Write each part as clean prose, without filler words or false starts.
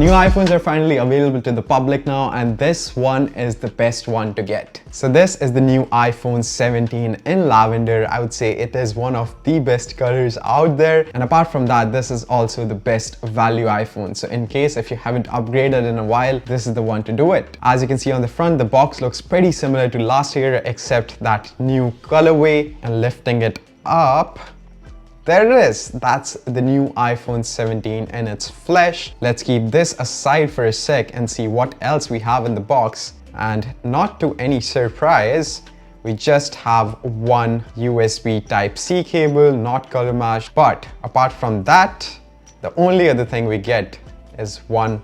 New iPhones are finally available to the public now, and this one is the best one to get. So this is the new iPhone 17 in lavender. I would say it is one of the best colors out there, and apart from that, this is also the best value iPhone. So in case if you haven't upgraded in a while, this is the one to do it. As you can see on the front, the box looks pretty similar to last year except that new colorway, and lifting it up, there it is. That's the new iPhone 17 in its flesh. Let's keep this aside for a sec and see what else we have in the box. And not to any surprise, we just have one USB Type-C cable, not color matched. But apart from that, the only other thing we get is one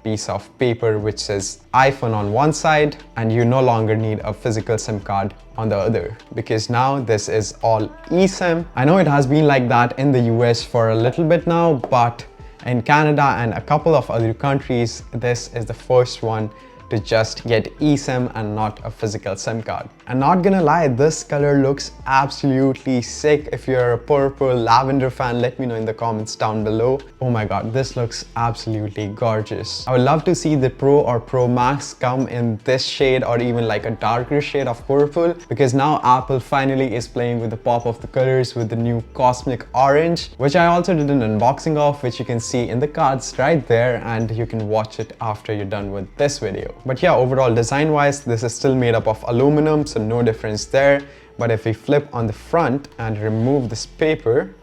piece of paper which says iPhone on one side, and you no longer need a physical SIM card on the other, because now this is all eSIM. I know it has been like that in the US for a little bit now, but in Canada and a couple of other countries, this is the first one to just get eSIM and not a physical SIM card. And not gonna lie, this color looks absolutely sick. If you're a purple lavender fan, let me know in the comments down below. Oh my god, this looks absolutely gorgeous. I would love to see the Pro or Pro Max come in this shade or even like a darker shade of purple, because now Apple finally is playing with the pop of the colors with the new cosmic orange, which I also did an unboxing of, which you can see in the cards right there, and you can watch it after you're done with this video. But yeah, overall design wise, this is still made up of aluminum, so no difference there. But if we flip on the front and remove this paper,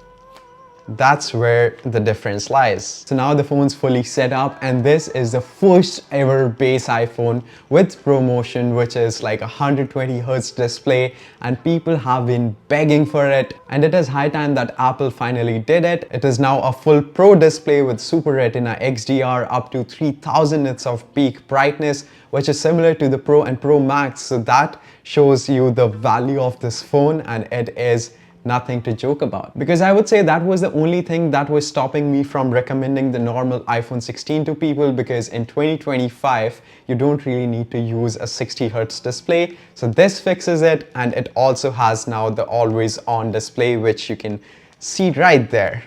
that's where the difference lies. So now the phone's fully set up, and this is the first ever base iPhone with ProMotion, which is like a 120Hz display, and people have been begging for it, and it is high time that Apple finally did it. It is now a full Pro display with Super Retina XDR up to 3000 nits of peak brightness, which is similar to the Pro and Pro Max. So that shows you the value of this phone, and it is nothing to joke about, because I would say that was the only thing that was stopping me from recommending the normal iPhone 16 to people, because in 2025 you don't really need to use a 60Hz display. So this fixes it, and it also has now the always on display, which you can see right there.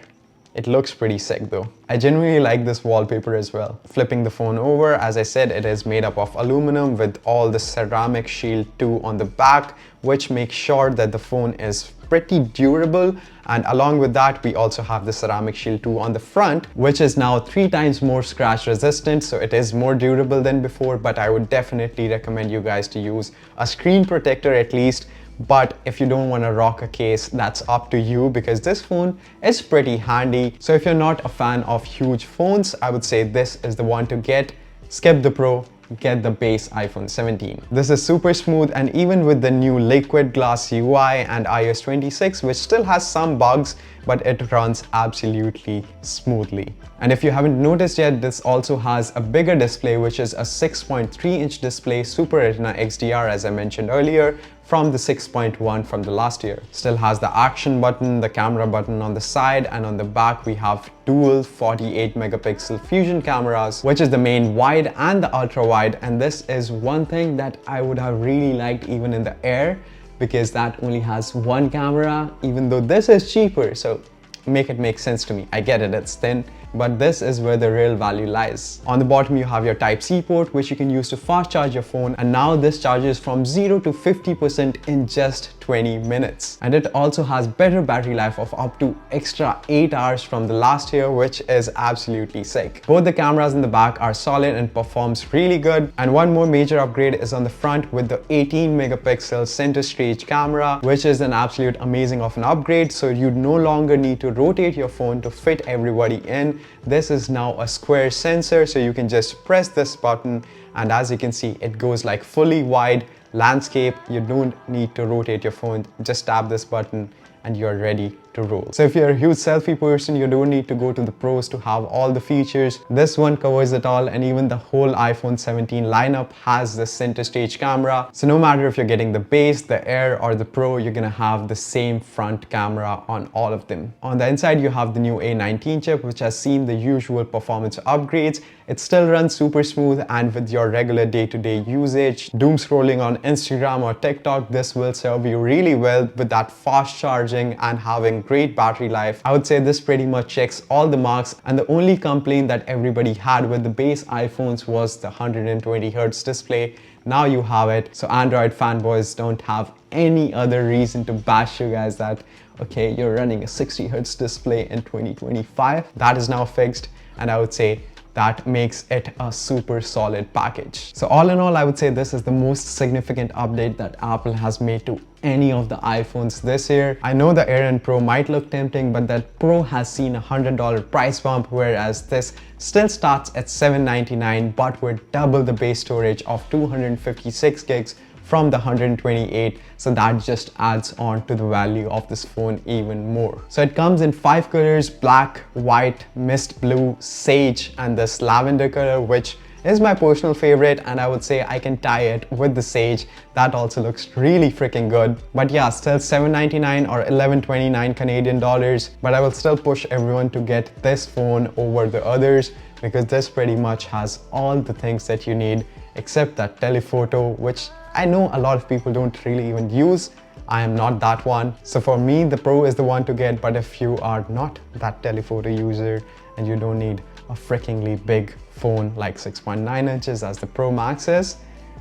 It looks pretty sick though. I genuinely like this wallpaper as well. Flipping the phone over, as I said, it is made up of aluminum with all the ceramic shield 2 on the back, which makes sure that the phone is pretty durable. And along with that, we also have the ceramic shield 2 on the front, which is now 3 times more scratch resistant, so it is more durable than before. But I would definitely recommend you guys to use a screen protector at least. But if you don't want to rock a case, that's up to you, because this phone is pretty handy. So if you're not a fan of huge phones, I would say this is the one to get. Skip the Pro, get the base iPhone 17. This is super smooth, and even with the new liquid glass UI and iOS 26, which still has some bugs, but it runs absolutely smoothly. And if you haven't noticed yet, this also has a bigger display, which is a 6.3-inch display, Super Retina XDR, as I mentioned earlier, from the 6.1 from the last year. Still has the action button, the camera button on the side, and on the back we have dual 48 megapixel fusion cameras, which is the main wide and the ultra wide. And this is one thing that I would have really liked even in the Air, because that only has one camera, even though this is cheaper. So make it make sense to me. I get it, it's thin, but this is where the real value lies. On the bottom you have your Type-C port, which you can use to fast charge your phone, and now this charges from 0 to 50% in just 20 minutes. And it also has better battery life of up to extra 8 hours from the last year, which is absolutely sick. Both the cameras in the back are solid and performs really good. And one more major upgrade is on the front with the 18 megapixel center stage camera, which is an absolute amazing of an upgrade. So you no longer need to rotate your phone to fit everybody in. This is now a square sensor, so you can just press this button, and as you can see, it goes like fully wide landscape. You don't need to rotate your phone, just tap this button and you're ready to roll. So if you're a huge selfie person, you don't need to go to the Pros to have all the features. This one covers it all, and even the whole iPhone 17 lineup has the center stage camera. So no matter if you're getting the base, the Air or the Pro, you're gonna have the same front camera on all of them. On the inside, you have the new A19 chip, which has seen the usual performance upgrades. It still runs super smooth, and with your regular day-to-day usage, doom scrolling on Instagram or TikTok, this will serve you really well with that fast charging and having great battery life. I would say this pretty much checks all the marks, and the only complaint that everybody had with the base iPhones was the 120Hz display. Now you have it, so Android fanboys don't have any other reason to bash you guys that, okay, you're running a 60Hz display in 2025. That is now fixed, and I would say that makes it a super solid package. So all in all, I would say this is the most significant update that Apple has made to any of the iPhones this year. I know the Air and Pro might look tempting, but that Pro has seen a $100 price bump, whereas this still starts at $799, but with double the base storage of 256 gigs from the 128, so that just adds on to the value of this phone even more. So it comes in 5 colors: black, white, mist blue, sage, and this lavender color, which is my personal favorite, and I would say I can tie it with the sage. That also looks really freaking good. But yeah, still $799 or $1129 Canadian dollars, but I will still push everyone to get this phone over the others, because this pretty much has all the things that you need except that telephoto, which I know a lot of people don't really even use. I am not that one. So for me, the Pro is the one to get, but if you are not that telephoto user and you don't need a freakingly big phone like 6.9 inches as the Pro Max is,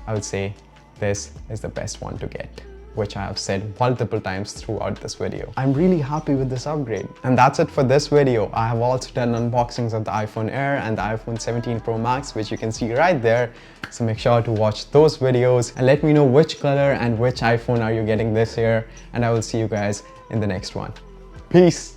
I would say this is the best one to get, which I have said multiple times throughout this video. I'm really happy with this upgrade. And that's it for this video. I have also done unboxings of the iPhone Air and the iPhone 17 Pro Max, which you can see right there. So make sure to watch those videos and let me know which color and which iPhone are you getting this year. And I will see you guys in the next one. Peace.